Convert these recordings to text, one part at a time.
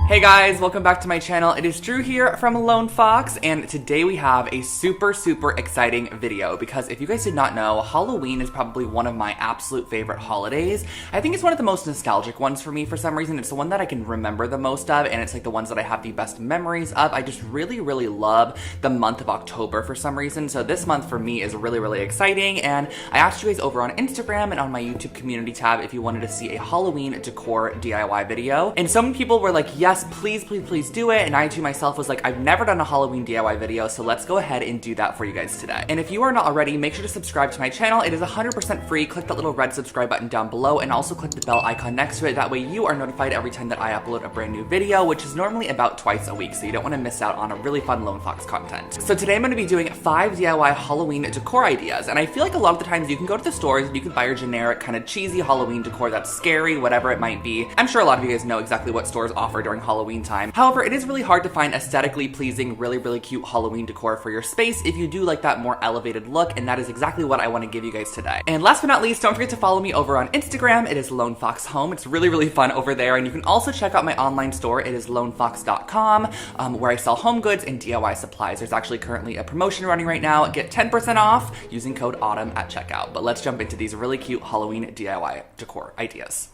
Hey guys, welcome back to my channel. It is Drew here from Lone Fox, and today we have a super exciting video because if you guys did not know, Halloween is probably one of my absolute favorite holidays. I think it's one of the most nostalgic ones for me for some reason. It's the one that I can remember the most of, and it's like the ones that I have the best memories of. I just really love the month of October for some reason, so this month for me is really exciting, and I asked you guys over on Instagram and on my YouTube community tab if you wanted to see a Halloween decor DIY video, and so many people were like, yes, please do it. And I too myself was like, I've never done a Halloween DIY video, so let's go ahead and do that for you guys today. And if you are not already, make sure to subscribe to my channel. It is 100% free. Click that little red subscribe button down below and also click the bell icon next to it. That way you are notified every time that I upload a brand new video, which is normally about twice a week, so you don't want to miss out on a really fun Lone Fox content. So today I'm going to be doing 5 DIY Halloween decor ideas, and I feel like a lot of the times you can go to the stores and you can buy your generic kind of cheesy Halloween decor that's scary, whatever it might be. I'm sure a lot of you guys know exactly what stores offer during Halloween time. However, it is really hard to find aesthetically pleasing, really cute Halloween decor for your space if you do like that more elevated look, and that is exactly what I want to give you guys today. And last but not least, don't forget to follow me over on Instagram. It is Lone Fox Home. It's really fun over there, and you can also check out my online store. It is lonefox.com, where I sell home goods and DIY supplies. There's actually currently a promotion running right now. Get 10% off using code AUTUMN at checkout. But let's jump into these really cute Halloween DIY decor ideas.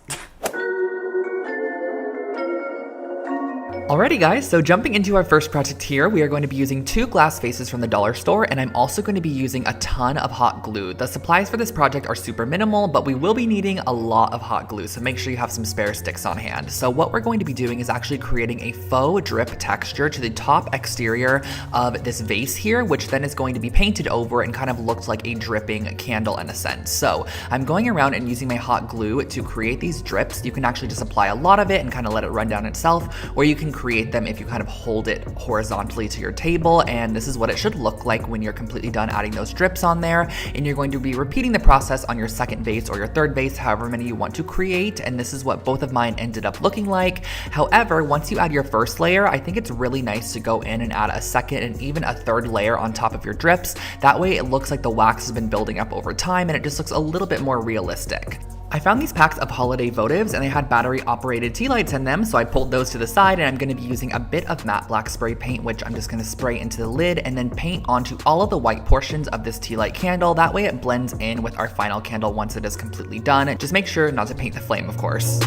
Alrighty guys, so jumping into our first project here, we are going to be using 2 glass vases from the dollar store, and I'm also going to be using a ton of hot glue. The supplies for this project are super minimal, but we will be needing a lot of hot glue, so make sure you have some spare sticks on hand. So what we're going to be doing is actually creating a faux drip texture to the top exterior of this vase here, which then is going to be painted over and kind of looks like a dripping candle in a sense. So I'm going around and using my hot glue to create these drips. You can actually just apply a lot of it and kind of let it run down itself, or you can create them if you kind of hold it horizontally to your table, and this is what it should look like when you're completely done adding those drips on there. And you're going to be repeating the process on your second vase or your third vase, however many you want to create, and this is what both of mine ended up looking like. However, once you add your first layer, I think it's really nice to go in and add a second and even a third layer on top of your drips. That way it looks like the wax has been building up over time and it just looks a little bit more realistic. I found these packs of holiday votives and they had battery operated tea lights in them, so I pulled those to the side, and I'm going to be using a bit of matte black spray paint, which I'm just going to spray into the lid and then paint onto all of the white portions of this tea light candle. That way it blends in with our final candle once it is completely done. Just make sure not to paint the flame, of course.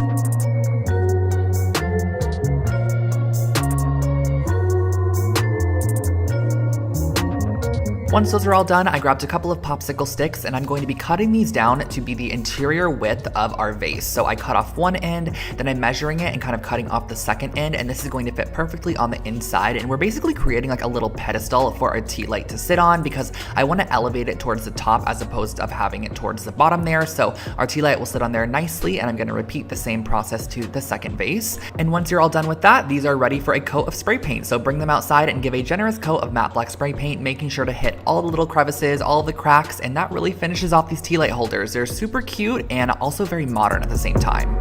Once those are all done, I grabbed a couple of popsicle sticks and I'm going to be cutting these down to be the interior width of our vase. So I cut off one end, then I'm measuring it and kind of cutting off the second end, and this is going to fit perfectly on the inside. And we're basically creating like a little pedestal for our tea light to sit on because I want to elevate it towards the top as opposed to having it towards the bottom there. So our tea light will sit on there nicely, and I'm going to repeat the same process to the second vase. And once you're all done with that, these are ready for a coat of spray paint. So bring them outside and give a generous coat of matte black spray paint, making sure to hit all the little crevices, all of the cracks, and that really finishes off these tea light holders. They're super cute and also very modern at the same time.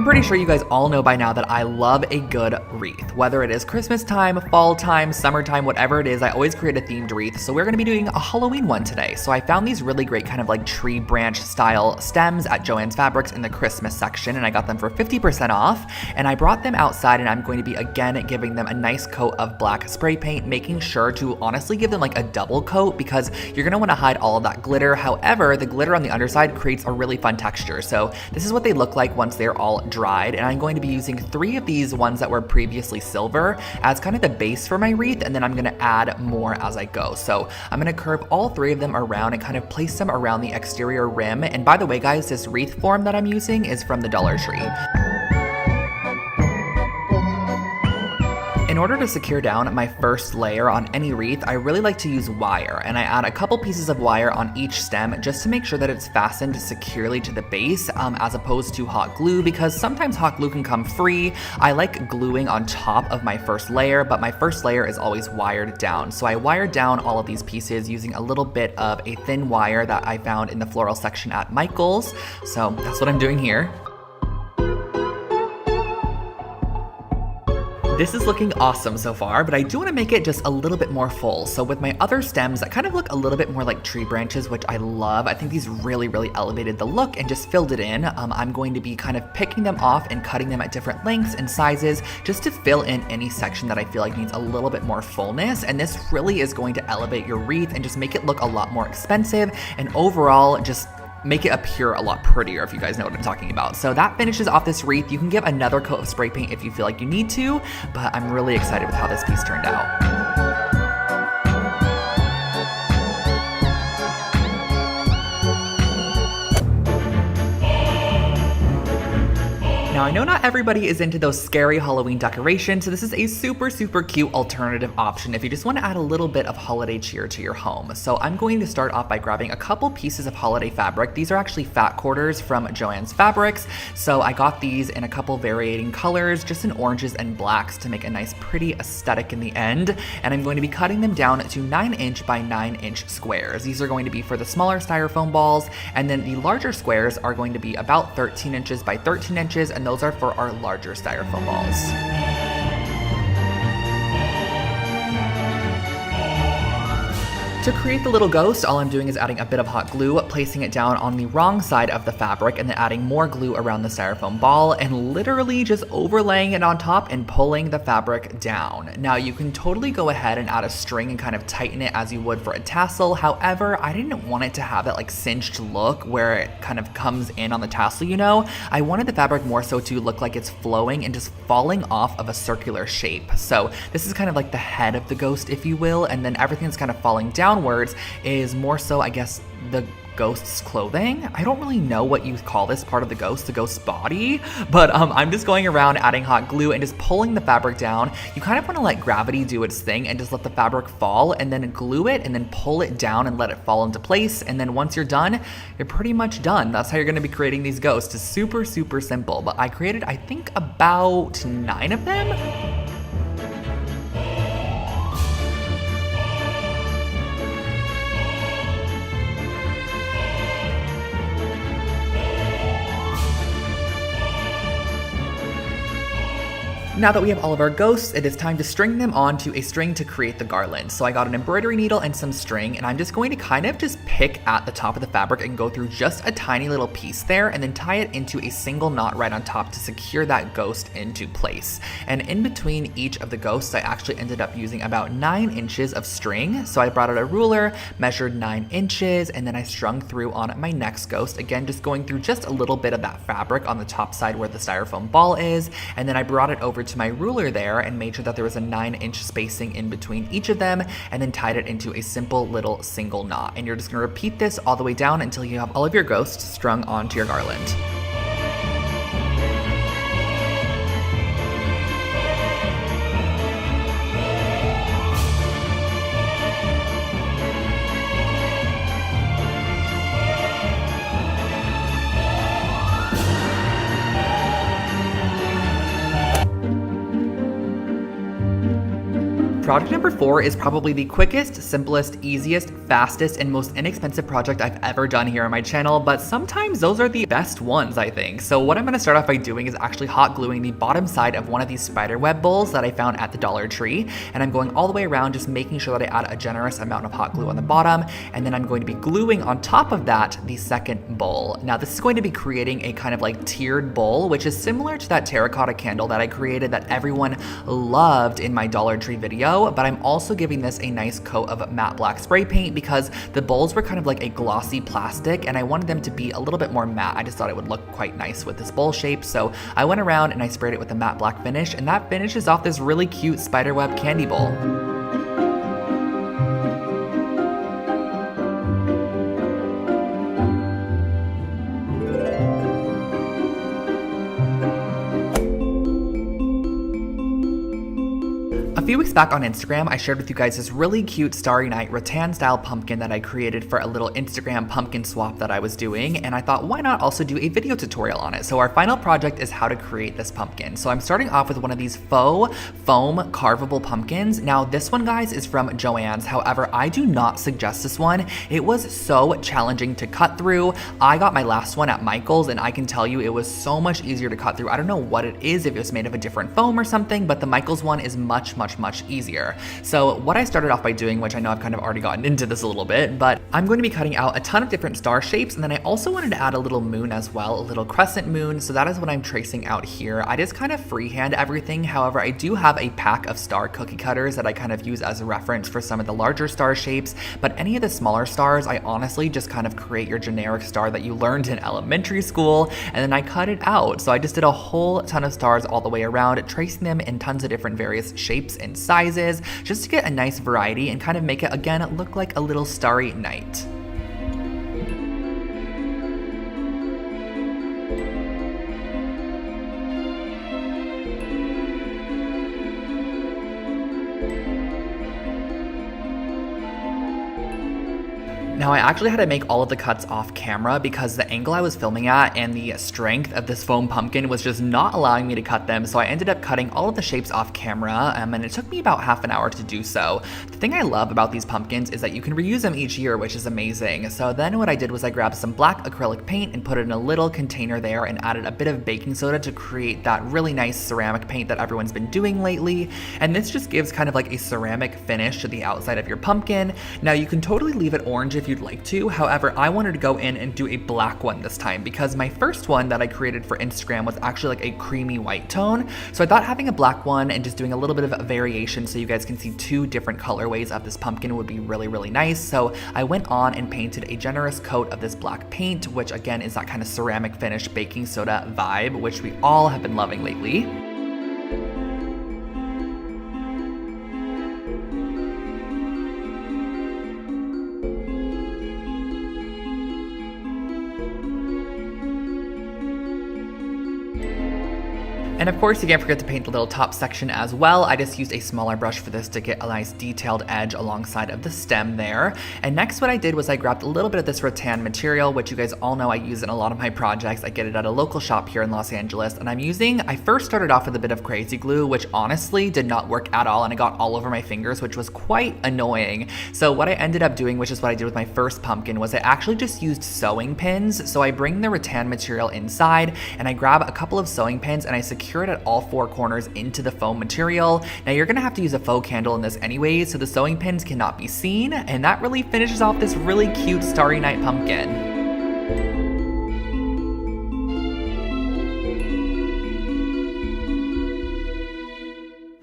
Pretty sure you guys all know by now that I love a good wreath. Whether it is Christmas time, fall time, summertime, whatever it is, I always create a themed wreath. So we're gonna be doing a Halloween one today. So I found these really great kind of like tree branch style stems at Joann's Fabrics in the Christmas section, and I got them for 50% off. And I brought them outside, and I'm going to be again giving them a nice coat of black spray paint, making sure to honestly give them like a double coat because you're gonna wanna hide all of that glitter. However, the glitter on the underside creates a really fun texture. So this is what they look like once they're all dried, and I'm going to be using 3 of these ones that were previously silver as kind of the base for my wreath, and then I'm gonna add more as I go. So I'm gonna curve all 3 of them around and kind of place them around the exterior rim. And by the way guys, this wreath form that I'm using is from the Dollar Tree. in order to secure down my first layer on any wreath, I really like to use wire, and I add a couple pieces of wire on each stem just to make sure that it's fastened securely to the base as opposed to hot glue, because sometimes hot glue can come free. I like gluing on top of my first layer, but my first layer is always wired down. So I wired down all of these pieces using a little bit of a thin wire that I found in the floral section at Michael's. So that's what I'm doing here. This is looking awesome so far, but I do want to make it just a little bit more full. So with my other stems that kind of look a little bit more like tree branches, which I love. I think these really elevated the look and just filled it in. I'm going to be kind of picking them off and cutting them at different lengths and sizes just to fill in any section that I feel like needs a little bit more fullness. And this really is going to elevate your wreath and just make it look a lot more expensive, and overall just make it appear a lot prettier, if you guys know what I'm talking about. So that finishes off this wreath. You can give another coat of spray paint if you feel like you need to, but I'm really excited with how this piece turned out. Now, I know not everybody is into those scary Halloween decorations, so this is a super cute alternative option if you just want to add a little bit of holiday cheer to your home. So I'm going to start off by grabbing a couple pieces of holiday fabric. These are actually fat quarters from Joann's Fabrics. So I got these in a couple varying colors, just in oranges and blacks to make a nice pretty aesthetic in the end. And I'm going to be cutting them down to 9" by 9" squares. These are going to be for the smaller styrofoam balls, and then the larger squares are going to be about 13" by 13", and those are for our larger styrofoam balls. To create the little ghost, all I'm doing is adding a bit of hot glue, placing it down on the wrong side of the fabric, and then adding more glue around the styrofoam ball, and literally just overlaying it on top and pulling the fabric down. Now, you can totally go ahead and add a string and kind of tighten it as you would for a tassel. However, I didn't want it to have that like cinched look where it kind of comes in on the tassel, you know? I wanted the fabric more so to look like it's flowing and just falling off of a circular shape. So this is kind of like the head of the ghost, if you will, and then everything that's kind of falling downwards is more so, I guess, the ghost's clothing. I don't really know what you call this part of the ghost's body, but I'm just going around adding hot glue and just pulling the fabric down. You kind of want to let gravity do its thing and just let the fabric fall, and then glue it and then pull it down and let it fall into place. And then once you're done, you're pretty much done. That's how you're going to be creating these ghosts. It's super simple, but I created, I think, about 9 of them. Now that we have all of our ghosts, it is time to string them onto a string to create the garland. So I got an embroidery needle and some string, and I'm just going to kind of just pick at the top of the fabric and go through just a tiny little piece there, and then tie it into a single knot right on top to secure that ghost into place. And in between each of the ghosts, I actually ended up using about 9 inches of string. So I brought out a ruler, measured 9 inches, and then I strung through on my next ghost. Again, just going through just a little bit of that fabric on the top side where the styrofoam ball is, and then I brought it over to my ruler there and made sure that there was a 9-inch spacing in between each of them, and then tied it into a simple little single knot. And you're just going to repeat this all the way down until you have all of your ghosts strung onto your garland. Project number 4 is probably the quickest, simplest, easiest, fastest, and most inexpensive project I've ever done here on my channel, but sometimes those are the best ones, I think. So what I'm going to start off by doing is actually hot gluing the bottom side of one of these spiderweb bowls that I found at the Dollar Tree, and I'm going all the way around just making sure that I add a generous amount of hot glue on the bottom, and then I'm going to be gluing on top of that the second bowl. Now this is going to be creating a kind of like tiered bowl, which is similar to that terracotta candle that I created that everyone loved in my Dollar Tree video, but I'm also giving this a nice coat of matte black spray paint because the bowls were kind of like a glossy plastic and I wanted them to be a little bit more matte. I just thought it would look quite nice with this bowl shape, so I went around and I sprayed it with a matte black finish, and that finishes off this really cute spiderweb candy bowl. few weeks back on Instagram, I shared with you guys this really cute Starry Night rattan style pumpkin that I created for a little Instagram pumpkin swap that I was doing, and I thought why not also do a video tutorial on it. So our final project is how to create this pumpkin. So I'm starting off with one of these faux foam carvable pumpkins. Now this one, guys, is from Joann's. However, I do not suggest this one. It was so challenging to cut through. I got my last one at Michael's and I can tell you it was so much easier to cut through. I don't know what it is, if it was made of a different foam or something, but the Michael's one is much easier. So what I started off by doing, which I know I've kind of already gotten into this a little bit, but I'm going to be cutting out a ton of different star shapes, and then I also wanted to add a little moon as well, a little crescent moon. So that is what I'm tracing out here. I just kind of freehand everything. However, I do have a pack of star cookie cutters that I kind of use as a reference for some of the larger star shapes, but any of the smaller stars, I honestly just kind of create your generic star that you learned in elementary school, and then I cut it out. So I just did a whole ton of stars all the way around, tracing them in tons of different various shapes and sizes, just to get a nice variety and kind of make it, again, look like a little starry night. Now I actually had to make all of the cuts off camera because the angle I was filming at and the strength of this foam pumpkin was just not allowing me to cut them, so I ended up cutting all of the shapes off camera, and it took me about half an hour to do so. The thing I love about these pumpkins is that you can reuse them each year, which is amazing. So then what I did was I grabbed some black acrylic paint and put it in a little container there and added a bit of baking soda to create that really nice ceramic paint that everyone's been doing lately, and this just gives kind of like a ceramic finish to the outside of your pumpkin. Now you can totally leave it orange if you'd like to. However, I wanted to go in and do a black one this time because my first one that I created for Instagram was actually like a creamy white tone. So I thought having a black one and just doing a little bit of a variation so you guys can see two different colorways of this pumpkin would be really nice. So I went on and painted a generous coat of this black paint, which again is that kind of ceramic finish baking soda vibe, which we all have been loving lately. And of course, you can't forget to paint the little top section as well. I just used a smaller brush for this to get a nice detailed edge alongside of the stem there. And next what I did was I grabbed a little bit of this rattan material, which you guys all know I use in a lot of my projects. I get it at a local shop here in Los Angeles, and I first started off with a bit of crazy glue, which honestly did not work at all, and it got all over my fingers, which was quite annoying. So what I ended up doing, which is what I did with my first pumpkin, was I actually just used sewing pins. So I bring the rattan material inside and I grab a couple of sewing pins and I secure it at all four corners into the foam material. Now you're gonna have to use a faux candle in this anyways, so the sewing pins cannot be seen, and that really finishes off this really cute Starry Night pumpkin.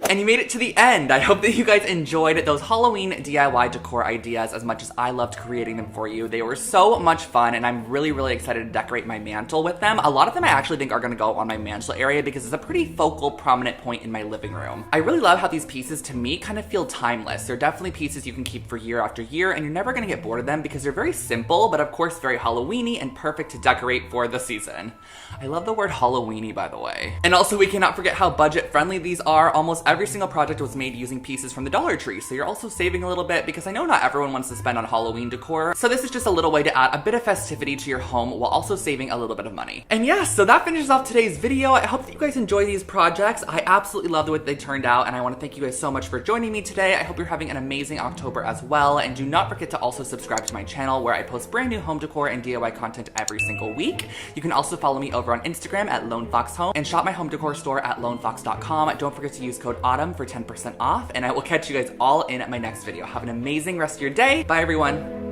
And you made it to the end. I hope that you guys enjoyed those Halloween DIY decor ideas as much as I loved creating them for you. They were so much fun, and I'm really excited to decorate my mantle with them. A lot of them I actually think are gonna go on my mantle area because it's a pretty focal, prominent point in my living room. I really love how these pieces, to me, kind of feel timeless. They're definitely pieces you can keep for year after year, and you're never gonna get bored of them because they're very simple, but of course very Halloween-y and perfect to decorate for the season. I love the word Halloween-y, by the way. And also, we cannot forget how budget-friendly these are. Almost every single project was made using pieces from the Dollar Tree, so you're also saving a little bit because I know not everyone wants to spend on Halloween decor. So this is just a little way to add a bit of festivity to your home while also saving a little bit of money. And yeah, so that finishes off today's video. I hope that you guys enjoy these projects. I absolutely love the way they turned out, and I want to thank you guys so much for joining me today. I hope you're having an amazing October as well, and do not forget to also subscribe to my channel where I post brand new home decor and DIY content every single week. You can also follow me over on Instagram at LoneFoxHome and shop my home decor store at lonefox.com. Don't forget to use code AUTUMN for 10% off, and I will catch you guys all in my next video. Have an amazing rest of your day. Bye, everyone.